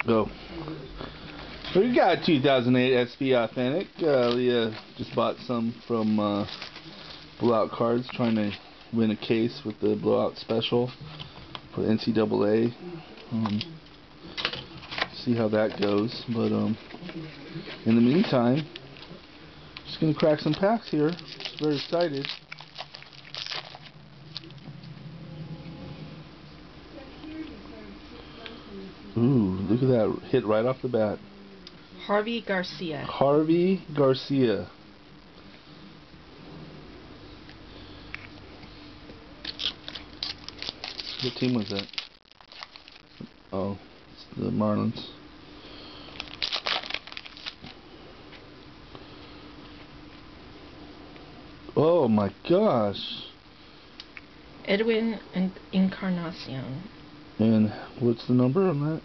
Go. We got 2008 SP Authentic. Leah just bought some from Blowout Cards, trying to win a case with the Blowout Special for NCAA. See how that goes. But in the meantime, just gonna crack some packs here. Just very excited. Ooh, look at that hit right off the bat. Harvey Garcia. Harvey Garcia. What team was that? Oh, it's the Marlins. Oh my gosh. Edwin Encarnacion. And what's the number on that?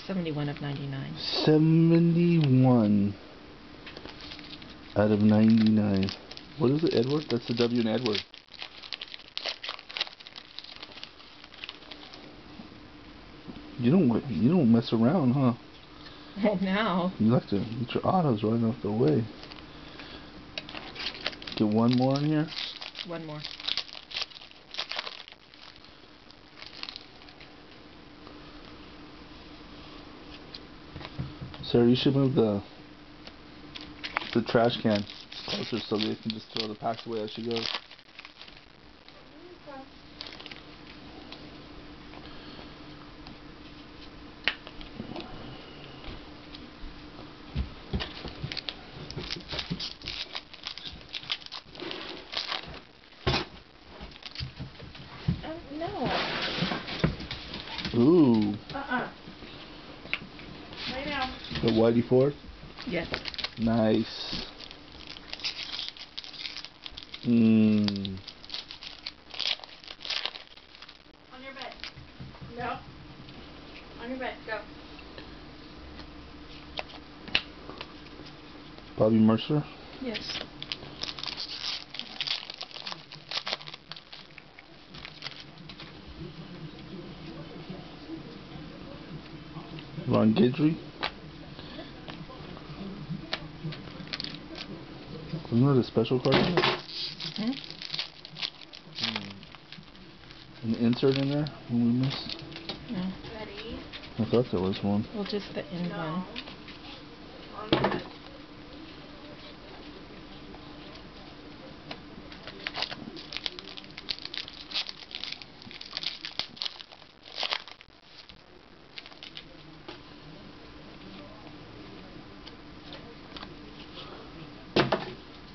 71 of 99. 71 out of 99. What is it, Edward? That's the W in Edward. You don't mess around, huh? Well, now. You like to get your autos right off the way. Get one more in here. One more. Sarah, you should move the trash can closer so they can just throw the packs away as she goes. No. Ooh. Lay down. The Whitey Ford? Yes. Nice. On your bed. No. On your bed. Go. Bobby Mercer? Yes. Ron Guidry? Wasn't that a special card in there? An insert in there when we missed? No. Ready? I thought there was one. Well, just the end one. On the bed.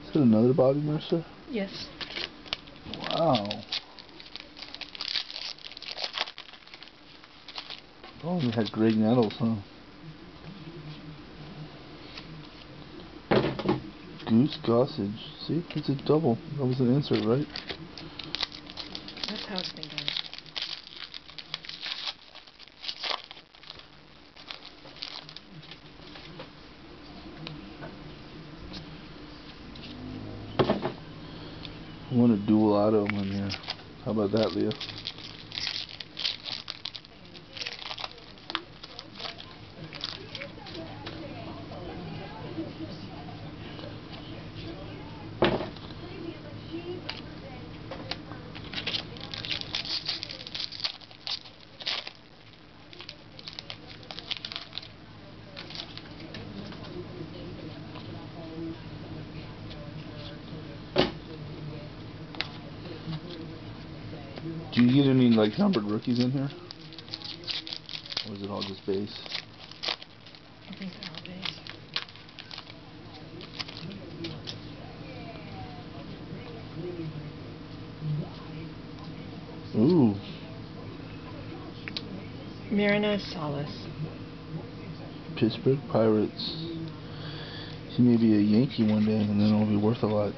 Is it another Bobby Mercer? Yes. Wow. Oh, we had Greg Nettles, huh? Goose Gossage. See, it's a double. That was an insert, right? That's how it's been done. I want a dual auto in here. How about that, Leah? Do you get any like numbered rookies in here? Or is it all just base? I think they're all base. Ooh. Marina Salas. Pittsburgh Pirates. He may be a Yankee one day and then it'll be worth a lot.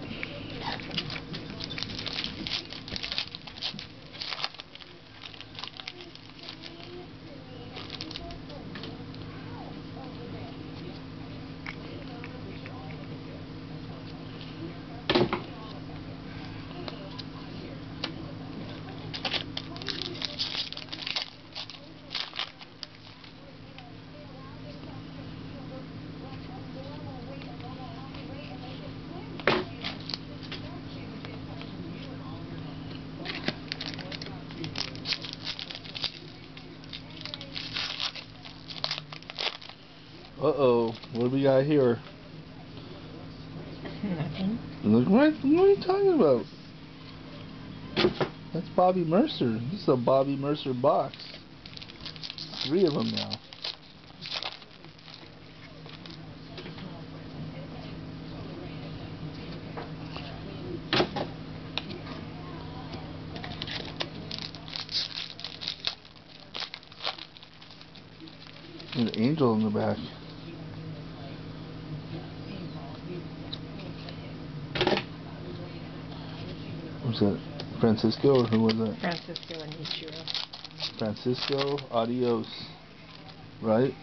Uh-oh. What do we got here? Nothing. Look, what are you talking about? That's Bobby Mercer. This is a Bobby Mercer box. 3 of them now. There's an angel in the back. Was that Francisco or who was that? Francisco and Ichiro. Francisco, adios. Right?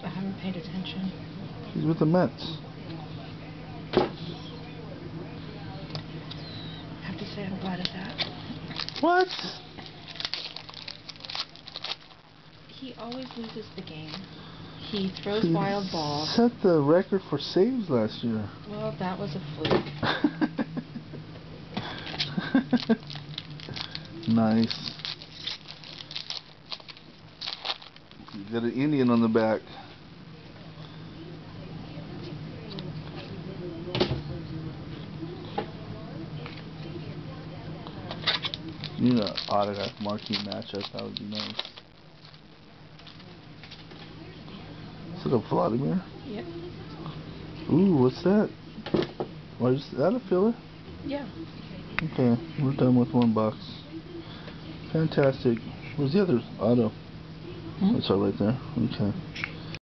I haven't paid attention. He's with the Mets. I have to say I'm glad of that. What? He always loses the game. He throws wild balls. Set the record for saves last year. Well, that was a fluke. Nice. You got an Indian on the back. You know, autograph marquee matchup, that would be nice. Is it a Vladimir? Yep. Ooh, what's that? Why is that a filler? Yeah. Okay, we're done with 1 box. Fantastic. Where's the other auto? Hmm? That's all right there. Okay.